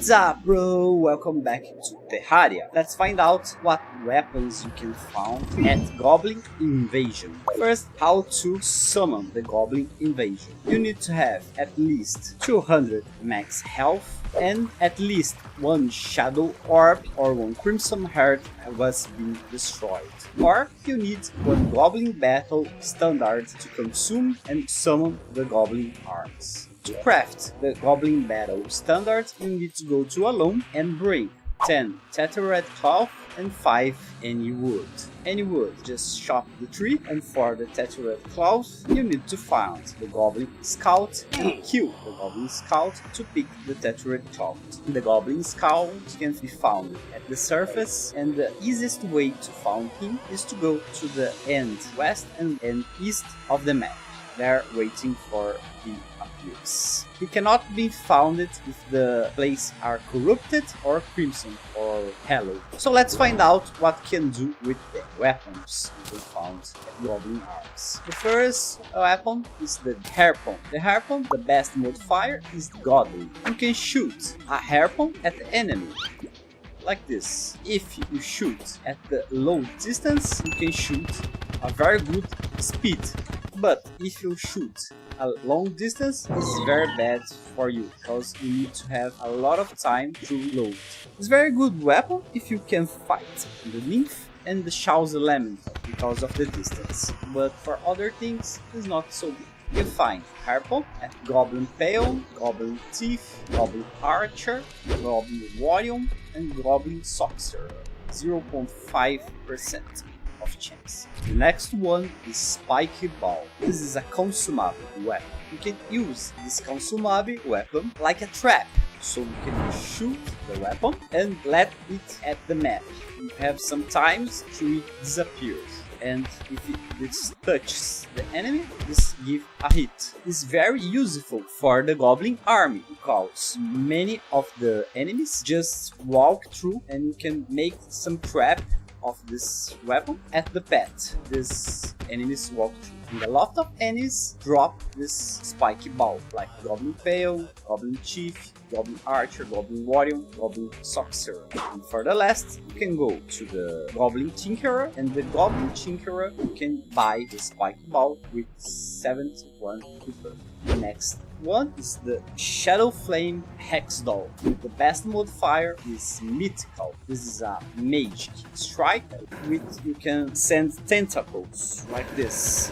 What's up, bro? Welcome back to Terraria. Let's find out what weapons you can find at Goblin Invasion. First, how to summon the Goblin Invasion. You need to have at least 200 max health and at least one Shadow Orb or one Crimson Heart was being destroyed. Or you need one Goblin Battle Standard to consume and summon the Goblin Arms. To craft the Goblin Battle Standard, you need to go to Alone and bring 10 Tethered Cloth and 5 any wood. Any wood, just chop the tree, and for the Tethered Cloth, you need to find the Goblin Scout and kill the Goblin Scout to pick the Tethered Cloth. The Goblin Scout can be found at the surface, and the easiest way to find him is to go to the end west and east of the map. They're waiting for he appears. He cannot be found if the places are corrupted or crimson or hallowed. So let's find out what can do with the weapons we found at Goblin Arms. The first weapon is the Harpoon. The Harpoon, the best modifier, is godly. You can shoot a Harpoon at the enemy. Like this. If you shoot at the low distance, you can shoot a very good speed. But if you shoot a long distance, it's very bad for you, because you need to have a lot of time to load. It's a very good weapon if you can fight the nymph and the Shaw's elemental because of the distance. But for other things, it's not so good. You can find Harpoon at Goblin Pale, Goblin Thief, Goblin Archer, Goblin Warrior, and Goblin Sorcerer. 0.5% of chance. The next one is Spiky Ball. This is a consumable weapon. You can use this consumable weapon like a trap. So you can shoot the weapon and let it at the map. You have some times till it disappears. And if it touches the enemy, this gives a hit. It's very useful for the Goblin Army because many of the enemies just walk through and you can make some trap of this weapon at the pet. This enemies walk through. And a lot of enemies drop this spiky ball, like Goblin Pale, Goblin Chief, Goblin Archer, Goblin Warrior, Goblin Sorcerer. And for the last, you can go to the Goblin Tinkerer, and the Goblin Tinkerer you can buy the spiky ball with 71 cooper. The next one is the Shadowflame Hex Doll. The best modifier is Mythical. This is a mage strike with you can send tentacles like this.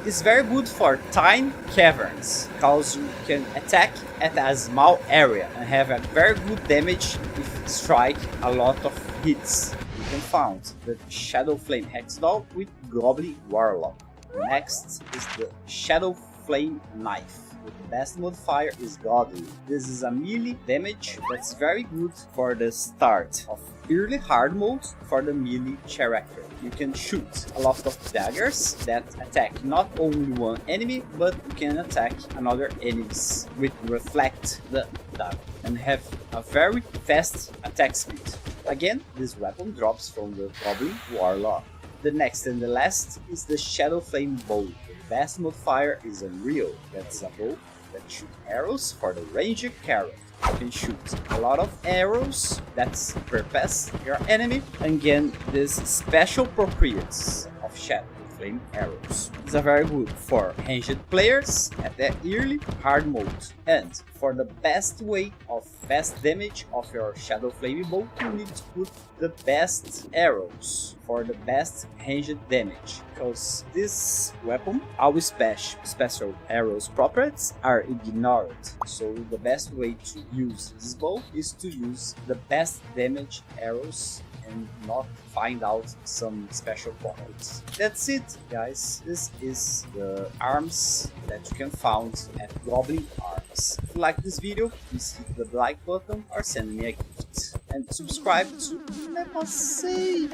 It's very good for tiny caverns because you can attack at a small area and have a very good damage if strike a lot of hits. You can find the Shadowflame Hex Doll with Goblin Warlock. Next is the Shadowflame Knife. The best modifier is Godly. This is a melee damage that's very good for the start of early hard mode for the melee character. You can shoot a lot of daggers that attack not only one enemy, but you can attack another enemies with reflect the dagger and have a very fast attack speed. Again, this weapon drops from the Goblin Warlock. The next and the last is the Shadowflame Bow. The best modifier is Unreal. That's a bow that shoots arrows for the ranged character. You can shoot a lot of arrows that surpass your enemy and gain this special properties of Shadowflame arrows. It's a very good for ranged players at the early hard mode. And for the best way of fast damage of your Shadowflame bow, you need to put the best arrows for the best ranged damage, because this weapon, all special arrows properties are ignored. So the best way to use this bow is to use the best damage arrows and not find out some special properties. That's it, guys. This is the arms that you can find at Goblin Arms. If you like this video, please hit the like button or send me a gift. And subscribe to Mimosinha.